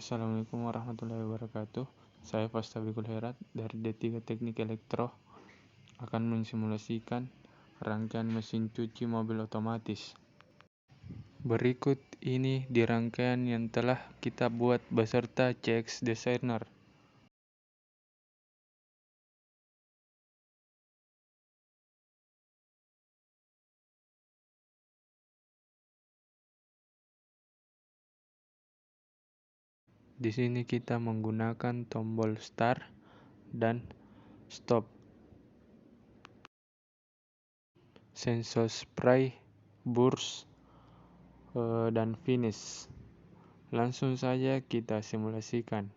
Assalamualaikum warahmatullahi wabarakatuh. Saya Fastabikul Herat dari D3 Teknik Elektro akan mensimulasikan rangkaian mesin cuci mobil otomatis. Berikut ini di rangkaian yang telah kita buat beserta CX Designer. Di sini kita menggunakan tombol start dan stop, sensor spray, burst, dan finish. Langsung saja kita simulasikan.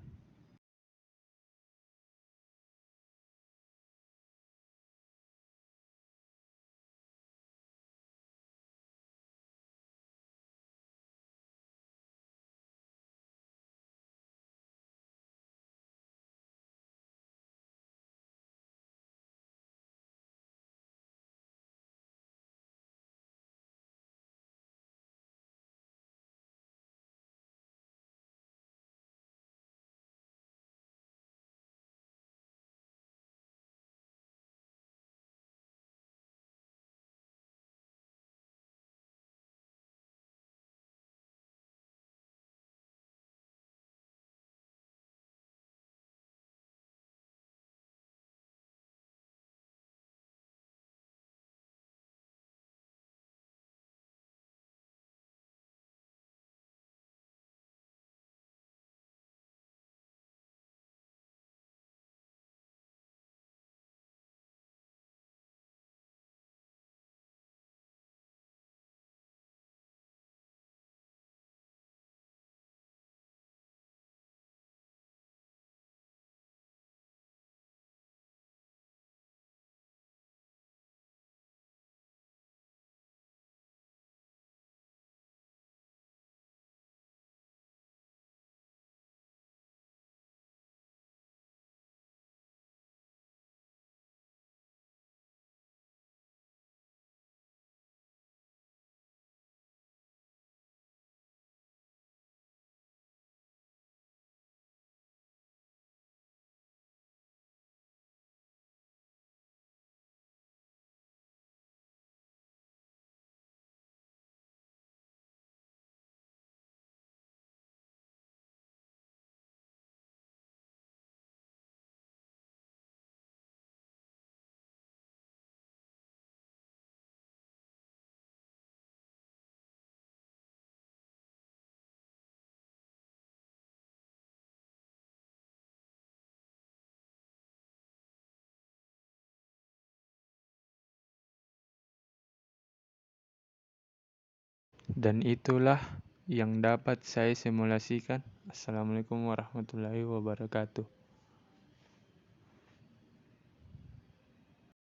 Dan itulah yang dapat saya simulasikan. Assalamualaikum warahmatullahi wabarakatuh.